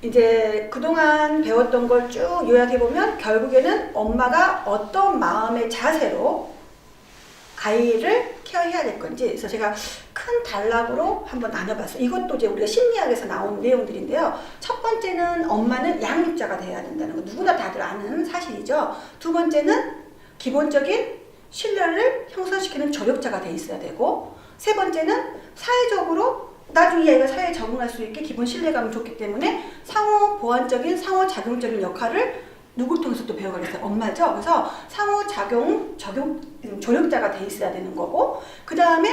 이제 그동안 배웠던 걸 쭉 요약해보면 결국에는 엄마가 어떤 마음의 자세로 아이를 케어해야 될 건지, 그래서 제가 큰 단락으로 한번 나눠봤어요. 이것도 이제 우리가 심리학에서 나온 내용들인데요. 첫 번째는 엄마는 양육자가 돼야 된다는 거, 누구나 다들 아는 사실이죠. 두 번째는 기본적인 신뢰를 형성시키는 조력자가 돼 있어야 되고, 세 번째는 사회적으로 나중에 얘가 사회에 적응할 수 있게 기본 신뢰감이 좋기 때문에 상호 보완적인, 상호 작용적인 역할을 누굴 통해서 또 배워가겠어요? 엄마죠. 그래서 상호작용, 조력자가 돼 있어야 되는 거고, 그 다음에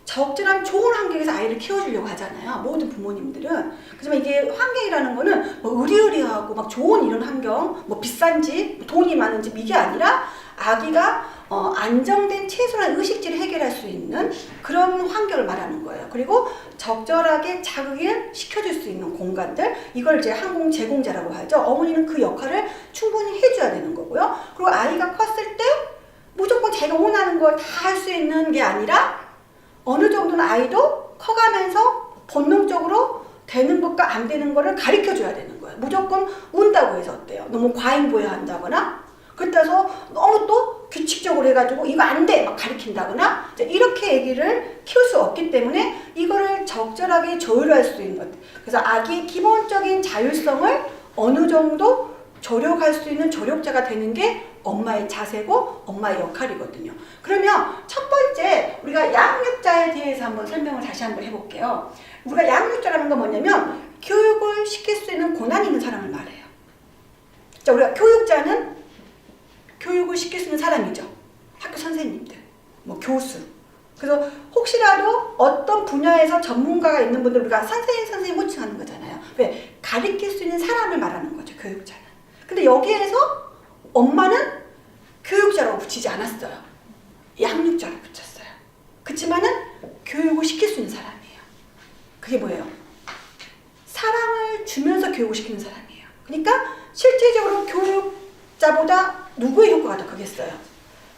적절한 좋은 환경에서 아이를 키워주려고 하잖아요. 모든 부모님들은. 그렇지만 이게 환경이라는 거는 뭐 의리의리하고 막 좋은 이런 환경, 뭐 비싼 집, 돈이 많은 집, 이게 아니라 아기가 안정된 최소한 의식지를 해결할 수 있는 그런 환경을 말하는 거예요. 그리고 적절하게 자극을 시켜줄 수 있는 공간들, 이걸 이제 항공 제공자라고 하죠. 어머니는 그 역할을 충분히 해줘야 되는 거고요. 그리고 아이가 컸을 때 무조건 자기가 원하는 걸 다 할 수 있는 게 아니라 어느 정도는 아이도 커가면서 본능적으로 되는 것과 안 되는 거를 가르쳐 줘야 되는 거예요. 무조건 운다고 해서 어때요? 너무 과잉보여야 한다거나, 그렇다고 너무 또 규칙적으로 해가지고 이거 안 돼! 막 가르친다거나, 이렇게 애기를 키울 수 없기 때문에 이거를 적절하게 조율할 수 있는 것. 그래서 아기의 기본적인 자율성을 어느 정도 조력할 수 있는 조력자가 되는 게 엄마의 자세고 엄마의 역할이거든요. 그러면 첫 번째 우리가 양육자에 대해서 한번 설명을 다시 한번 해볼게요. 우리가 양육자라는 건 뭐냐면 교육을 시킬 수 있는 권한이 있는 사람을 말해요. 자, 우리가 교육자는 교육을 시킬 수 있는 사람이죠. 학교 선생님들, 뭐 교수. 그래서 혹시라도 어떤 분야에서 전문가가 있는 분들 우리가 선생님 호칭하는 거잖아요. 왜? 가르칠 수 있는 사람을 말하는 거죠, 교육자는. 근데 여기에서 엄마는 교육자라고 붙이지 않았어요. 양육자로 붙였어요. 그치만은 교육을 시킬 수 있는 사람이에요. 그게 뭐예요? 사랑을 주면서 교육을 시키는 사람이에요. 그러니까 실질적으로 교육자보다 누구의 효과가 더 크겠어요?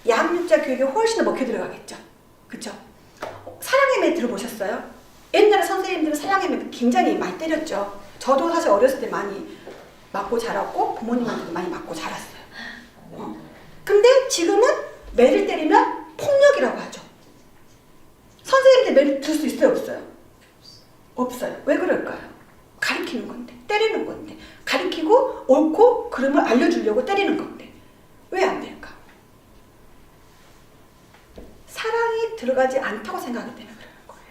양육자 교육에 훨씬 더 먹혀 들어가겠죠. 그쵸? 사랑의 매 들어보셨어요? 옛날에 선생님들은 사랑의 매 굉장히 많이 때렸죠. 저도 사실 어렸을 때 많이 맞고 자랐고 부모님한테도 많이 맞고 자랐어요. 근데 지금은 매를 때리면 폭력이라고 하죠. 선생님들 매를 들 수 있어요, 없어요? 없어요. 왜 그럴까요? 가르치는 건데, 때리는 건데, 가르치고 옳고 그름을 알려주려고 때리는 건데 왜 안 될까? 사랑이 들어가지 않다고 생각하기 때문에 그러는 거예요.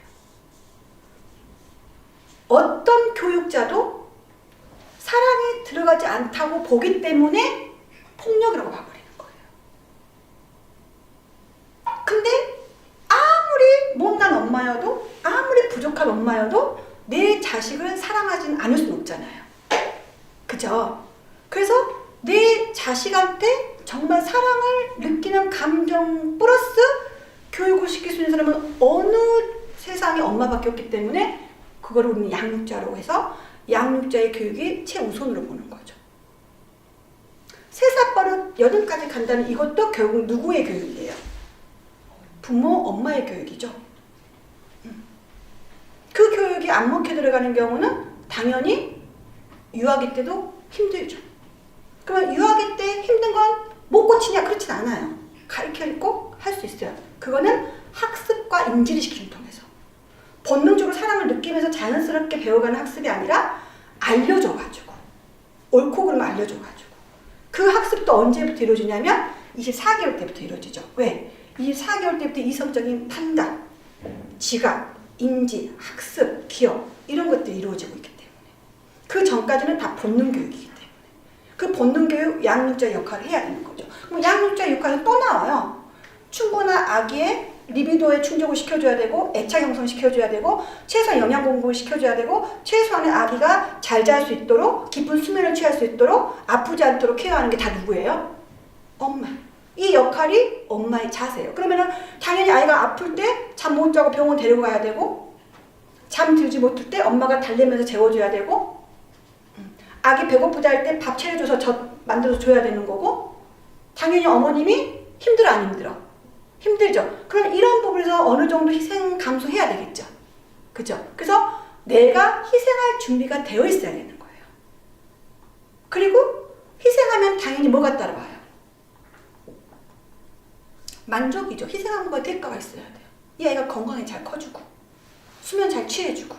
어떤 교육자도 사랑이 들어가지 않다고 보기 때문에 폭력이라고 봐버리는 거예요. 근데 아무리 못난 엄마여도, 아무리 부족한 엄마여도 내 자식을 사랑하지는 않을 수는 없잖아요. 그죠? 그래서 내 자식한테 정말 사랑을 느끼는 감정 플러스 교육을 시킬 수 있는 사람은 어느 세상에 엄마밖에 없기 때문에 그거를 우리는 양육자로 해서 양육자의 교육이 최우선으로 보는 거죠. 세살버릇 8까지 간다는 이것도 결국 누구의 교육이에요? 부모, 엄마의 교육이죠. 그 교육이 안 먹혀 들어가는 경우는 당연히 유아기 때도 힘들죠. 그러면 유아기 때 힘든 건 못 고치냐? 그렇진 않아요. 가르치고 할 수 있어요. 그거는 학습과 인지를 시키는 통해서. 본능적으로 사랑을 느끼면서 자연스럽게 배워가는 학습이 아니라 알려줘가지고, 옳고 그름을 알려줘가지고. 그 학습도 언제부터 이루어지냐면 24개월 때부터 이루어지죠. 왜? 24개월 때부터 이성적인 판단, 지각, 인지, 학습, 기억 이런 것들이 이루어지고 있기 때문에 그 전까지는 다 본능 교육이기 때문에 그 본능 교육 양육자의 역할을 해야 되는 거죠. 그럼 양육자의 역할은 또 나와요. 충분한 아기의 리비도에 충족을 시켜줘야 되고, 애착 형성 시켜줘야 되고, 최소한 영양 공급을 시켜줘야 되고, 최소한의 아기가 잘 잘 수 있도록, 깊은 수면을 취할 수 있도록, 아프지 않도록 케어하는 게 다 누구예요? 엄마. 이 역할이 엄마의 자세예요. 그러면은 당연히 아이가 아플 때 잠 못 자고 병원 데리고 가야 되고, 잠 들지 못할 때 엄마가 달래면서 재워줘야 되고, 아기 배고프다 할 때 밥 차려줘서 젖 만들어서 줘야 되는 거고, 당연히 어머님이 힘들어 안 힘들어? 힘들죠. 그럼 이런 부분에서 어느 정도 희생 감수해야 되겠죠. 그죠? 그래서 내가 희생할 준비가 되어 있어야 되는 거예요. 그리고 희생하면 당연히 뭐가 따라와요? 만족이죠. 희생한 거에 대가가 있어야 돼요. 이 아이가 건강히 잘 커주고 수면 잘 취해주고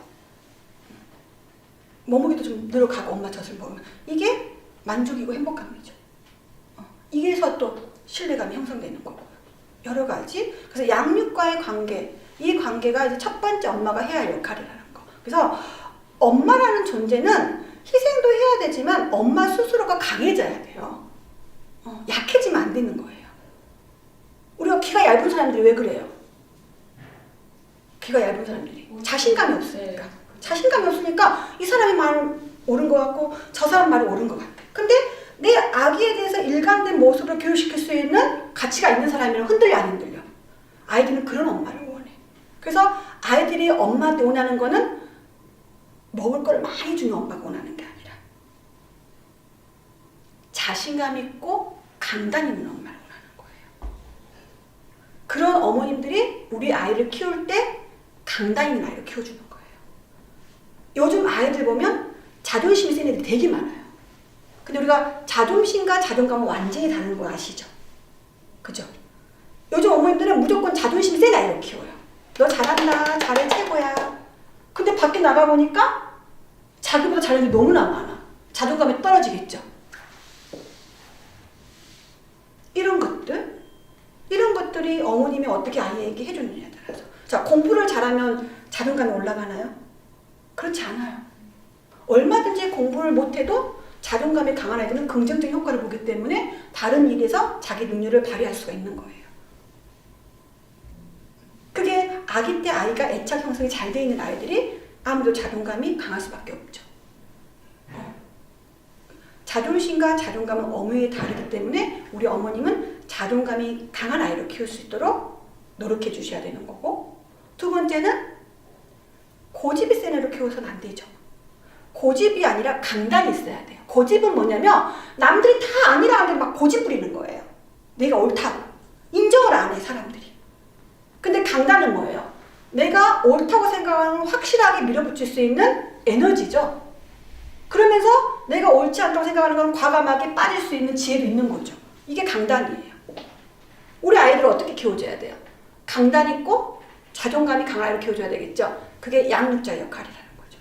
몸무게도 좀 늘어가고 엄마 젖을 먹으면 이게 만족이고 행복감이죠. 이게서 또 신뢰감이 형성되는 거고 여러 가지. 그래서 양육과의 관계, 이 관계가 이제 첫 번째 엄마가 해야 할 역할이라는 거. 그래서 엄마라는 존재는 희생도 해야 되지만 엄마 스스로가 강해져야 돼요. 약해지면 안 되는 거예요. 우리가 키가 얇은 사람들이 왜 그래요? 키가 얇은 사람들이 자신감이 없으니까. 자신감이 없으니까 이 사람의 말은 옳은 것 같고 저 사람 말이 옳은 것 같아. 근데 내 아기에 대해서 일관된 모습으로 교육시킬 수 있는 가치가 있는 사람이랑 흔들려 안 흔들려? 아이들은 그런 엄마를 원해. 그래서 아이들이 엄마한테 원하는 거는 먹을 걸 많이 주는 엄마가 원하는 게 아니라 자신감 있고 강단 있는 엄마를 원하는 거예요. 그런 어머님들이 우리 아이를 키울 때 강단 있는 아이를 키워주는 거예요. 요즘 아이들 보면 자존심이 센 애들이 되게 많아요. 근데 우리가 자존심과 자존감은 완전히 다른 거 아시죠? 그죠? 요즘 어머님들은 무조건 자존심이 센 아이를 키워요. 너 잘한다, 잘해, 최고야. 근데 밖에 나가보니까 자기보다 잘하는 게 너무나 많아. 자존감이 떨어지겠죠? 이런 것들이 어머님이 어떻게 아이에게 해주느냐에 따라서. 자, 공부를 잘하면 자존감이 올라가나요? 그렇지 않아요. 얼마든지 공부를 못해도 자존감이 강한 아이들은 긍정적인 효과를 보기 때문에 다른 일에서 자기 능력을 발휘할 수가 있는 거예요. 그게 아기 때 아이가 애착 형성이 잘 돼 있는 아이들이 아무래도 자존감이 강할 수밖에 없죠. 자존심과 자존감은 엄연히 다르기 때문에 우리 어머님은 자존감이 강한 아이를 키울 수 있도록 노력해 주셔야 되는 거고, 두 번째는 고집이 센 애를 키워서는 안 되죠. 고집이 아니라 강단이 있어야 돼요. 고집은 뭐냐면 남들이 다 아니라 하는데 막 고집 부리는 거예요. 내가 옳다고. 인정을 안 해, 사람들이. 근데 강단은 뭐예요? 내가 옳다고 생각하는 확실하게 밀어붙일 수 있는 에너지죠. 그러면서 내가 옳지 않다고 생각하는 건 과감하게 빠질 수 있는 지혜도 있는 거죠. 이게 강단이에요. 우리 아이들을 어떻게 키워줘야 돼요? 강단 있고 자존감이 강한 아이를 키워줘야 되겠죠. 그게 양육자의 역할이라는 거죠.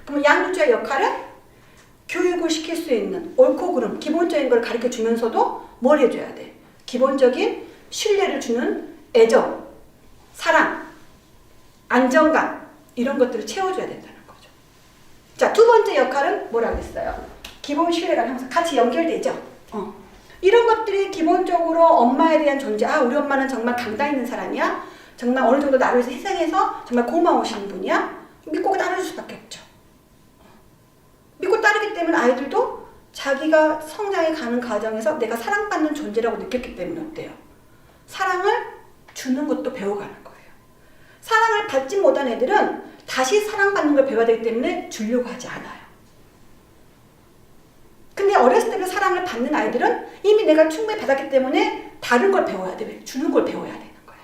그럼 양육자의 역할은 교육을 시킬 수 있는 옳고 그름, 기본적인 걸 가르쳐 주면서도 뭘 해줘야 돼? 기본적인 신뢰를 주는 애정, 사랑, 안정감, 이런 것들을 채워줘야 된다는 거죠. 자, 두 번째 역할은 뭐라고 했어요? 기본 신뢰감 형성, 같이 연결되죠? 이런 것들이 기본적으로 엄마에 대한 존재, 아, 우리 엄마는 정말 강단 있는 사람이야? 정말 어느 정도 나를 위해서 희생해서 정말 고마우신 분이야? 믿고 따를 수밖에 없죠. 믿고 따르기 때문에 아이들도 자기가 성장해 가는 과정에서 내가 사랑받는 존재라고 느꼈기 때문에 어때요? 사랑을 주는 것도 배워가는 거예요. 사랑을 받지 못한 애들은 다시 사랑받는 걸 배워야 되기 때문에 주려고 하지 않아요. 근데 어렸을 때부터 사랑을 받는 아이들은 이미 내가 충분히 받았기 때문에 다른 걸 배워야 돼. 주는 걸 배워야 되는 거예요.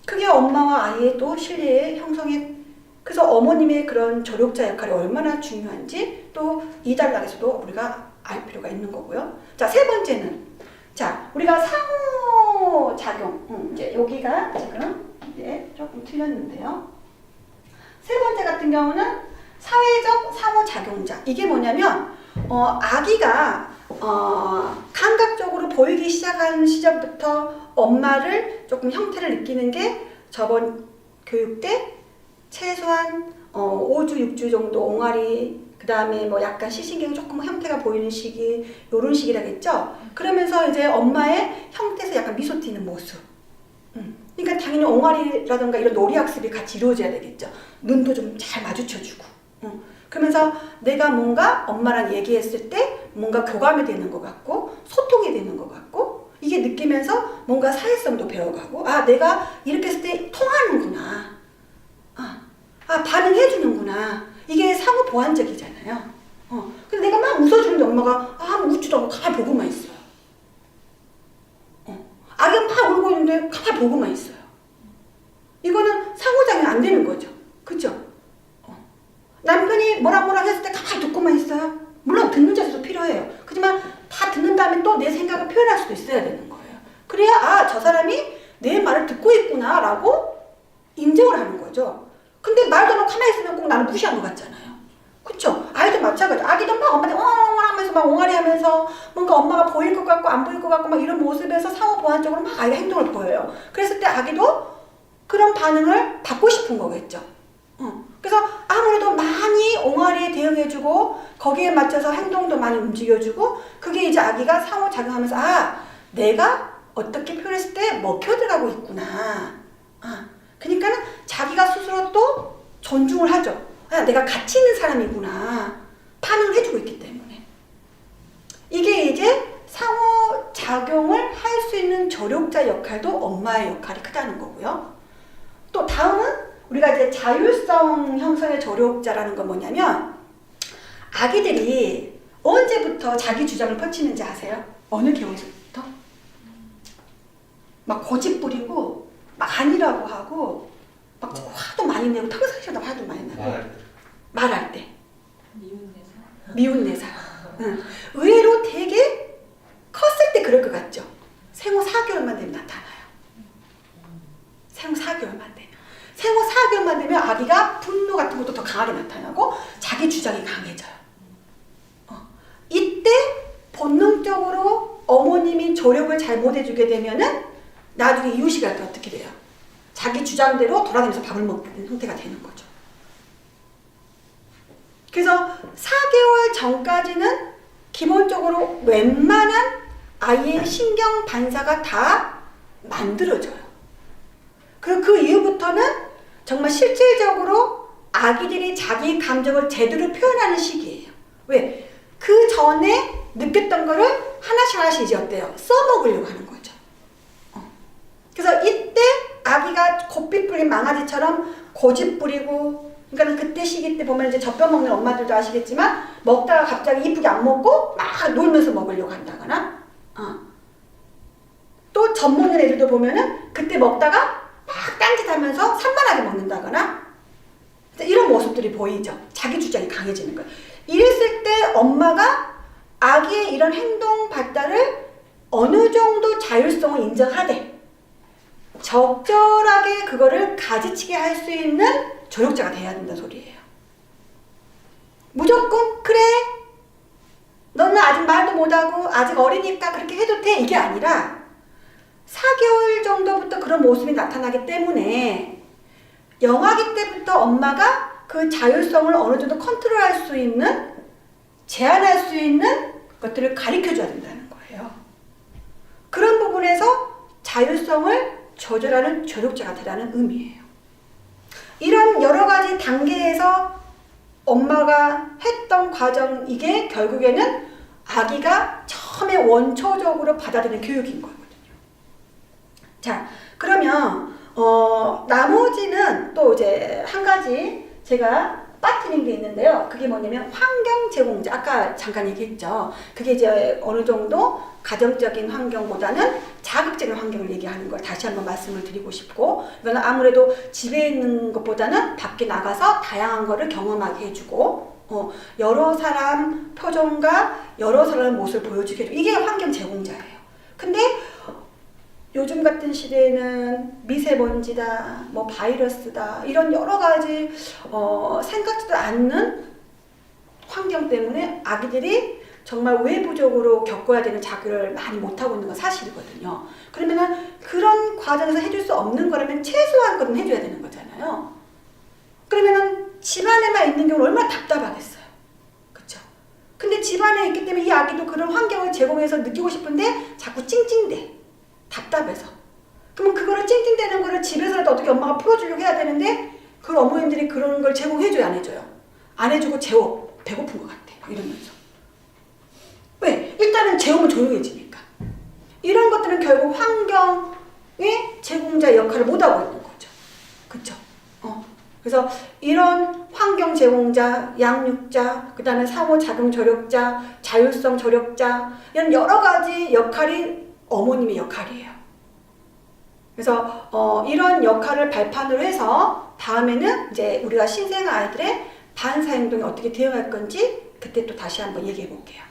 그게 엄마와 아이의 또 신뢰의 형성에, 그래서 어머님의 그런 조력자 역할이 얼마나 중요한지 또 이 단락에서도 우리가 알 필요가 있는 거고요. 자, 세 번째는, 자, 우리가 상호작용, 이제 여기가 지금 이제 조금 틀렸는데요. 세 번째 같은 경우는 사회적 상호작용자. 이게 뭐냐면 아기가 감각적으로 보이기 시작하는 시절부터 엄마를 조금 형태를 느끼는 게 저번 교육 때 최소한 5주, 6주 정도 옹알이, 그 다음에 뭐 약간 시신경 조금 형태가 보이는 시기, 요런 시기라겠죠? 그러면서 이제 엄마의 형태에서 약간 미소 띄는 모습. 그러니까 당연히 옹알이라든가 이런 놀이학습이 같이 이루어져야 되겠죠. 눈도 좀 잘 마주쳐주고. 그러면서 내가 뭔가 엄마랑 얘기했을 때 뭔가 교감이 되는 것 같고, 소통이 되는 것 같고, 이게 느끼면서 뭔가 사회성도 배워가고, 아, 내가 이렇게 했을 때 통하는구나. 아, 반응해주는구나. 이게 상호 보완적이잖아요. 근데 내가 막 웃어주는데 엄마가 아무 웃지도 않고 가만히 보고만 있어요. 아기가 막 울고 있는데 가만히 보고만 있어요. 이거는 상호작용이 안 되는 거죠. 그죠? 남편이 뭐라 했을 때 가만히 듣고만 있어요? 물론 듣는 자세도 필요해요. 그렇지만 다 듣는 다음에 또 내 생각을 표현할 수도 있어야 되는 거예요. 그래야 아, 저 사람이 내 말을 듣고 있구나 라고 인정을 하는 거죠. 근데 말도 안 하고 가만히 있으면 꼭 나는 무시한 것 같잖아요. 그쵸? 아이도 마찬가지. 아기도 막 엄마한테 엉엉 하면서 막 옹알이 하면서 뭔가 엄마가 보일 것 같고 안 보일 것 같고 막 이런 모습에서 상호 보완적으로 막 아이가 행동을 보여요. 그랬을 때 아기도 그런 반응을 받고 싶은 거겠죠. 그래서 아무래도 많이 옹알이에 대응해주고 거기에 맞춰서 행동도 많이 움직여주고 그게 이제 아기가 상호작용하면서 아, 내가 어떻게 표현했을 때 먹혀들어가고 있구나. 그러니까는 자기가 스스로 또 존중을 하죠. 아, 내가 가치 있는 사람이구나. 반응을 해주고 있기 때문에. 이게 이제 상호작용을 할 수 있는 조력자 역할도 엄마의 역할이 크다는 거고요. 또 다음은 우리가 이제 자율성 형성의 조력자라는 건 뭐냐면 아기들이 언제부터 자기 주장을 펼치는지 아세요? 어느 경우부터? 막 고집 부리고 막 아니라고 하고 막 화도 많이 내고 평상시보다 화도 많이 내고 말할 때 미운 내사 응. 의외로 되게 컸을 때 그럴 것 같죠? 생후 4개월만 되면 나타나요. 생후 4개월만 되면 생후 4개월만 되면 아기가 분노 같은 것도 더 강하게 나타나고 자기 주장이 강해져요. 이때 본능적으로 어머님이 조력을 잘 못해주게 되면은 나중에 이유식이 할 때 어떻게 돼요? 자기 주장대로 돌아다니면서 밥을 먹는 형태가 되는 거죠. 그래서 4개월 전까지는 기본적으로 웬만한 아이의 신경 반사가 다 만들어져요. 그리고 그 이후부터는 정말 실질적으로 아기들이 자기 감정을 제대로 표현하는 시기예요. 왜? 그 전에 느꼈던 거를 하나씩 이제 어때요? 써먹으려고 하는 거죠. 그래서 이때 아기가 고삐 뿌린 망아지처럼 고집 부리고, 그러니까 그때 시기 때 보면 이제 젖벼 먹는 엄마들도 아시겠지만 먹다가 갑자기 이쁘게 안 먹고 막 놀면서 먹으려고 한다거나, 또 젖 먹는 애들도 보면은 그때 먹다가 막 딴짓하면서 산만하게 먹는다거나 이런 모습들이 보이죠. 자기 주장이 강해지는 거예요. 이랬을 때 엄마가 아기의 이런 행동 발달을 어느 정도 자율성을 인정하되 적절하게 그거를 가지치게 할 수 있는 조력자가 돼야 된다는 소리예요. 무조건 그래 너는 아직 말도 못하고 아직 어리니까 그렇게 해도 돼 이게 아니라 4개월 정도부터 그런 모습이 나타나기 때문에 영아기 때부터 엄마가 그 자율성을 어느 정도 컨트롤할 수 있는, 제한할 수 있는 것들을 가르쳐줘야 된다는 거예요. 그런 부분에서 자율성을 조절하는 조력자가 되라는 의미예요. 이런 여러 가지 단계에서 엄마가 했던 과정, 이게 결국에는 아기가 처음에 원초적으로 받아들이는 교육인 거거든요. 자, 그러면 나머지는 또 이제 한 가지 제가 빠뜨린 게 있는데요. 그게 뭐냐면 환경 제공자. 아까 잠깐 얘기했죠. 그게 이제 어느 정도 가정적인 환경보다는 자극적인 환경을 얘기하는 걸 다시 한번 말씀을 드리고 싶고, 이거는 아무래도 집에 있는 것보다는 밖에 나가서 다양한 거를 경험하게 해주고, 여러 사람 표정과 여러 사람의 모습을 보여주게 해주고, 이게 환경 제공자예요. 근데 요즘 같은 시대에는 미세먼지다, 뭐 바이러스다, 이런 여러 가지 생각지도 않는 환경 때문에 아기들이 정말 외부적으로 겪어야 되는 자극을 많이 못하고 있는 건 사실이거든요. 그러면은 그런 과정에서 해줄 수 없는 거라면 최소한 거는 해줘야 되는 거잖아요. 그러면은 집안에만 있는 경우는 얼마나 답답하겠어요. 그쵸? 근데 집안에 있기 때문에 이 아기도 그런 환경을 제공해서 느끼고 싶은데 자꾸 찡찡대. 답답해서. 그러면 그거를 찡찡대는 거를 집에서라도 어떻게 엄마가 풀어주려고 해야 되는데 그 어머님들이 그런 걸 제공해줘요, 안 해줘요? 안 해주고 재워. 배고픈 것 같아. 막 이러면서. 왜? 일단은 재우면 조용해지니까. 이런 것들은 결국 환경의 제공자 역할을 못하고 있는 거죠. 그쵸? 그래서 이런 환경 제공자, 양육자, 그 다음에 상호작용 조력자, 자율성 조력자, 이런 여러 가지 역할이 어머님의 역할이에요. 그래서 이런 역할을 발판으로 해서 다음에는 이제 우리가 신생 아이들의 반사 행동에 어떻게 대응할 건지 그때 또 다시 한번 얘기해 볼게요.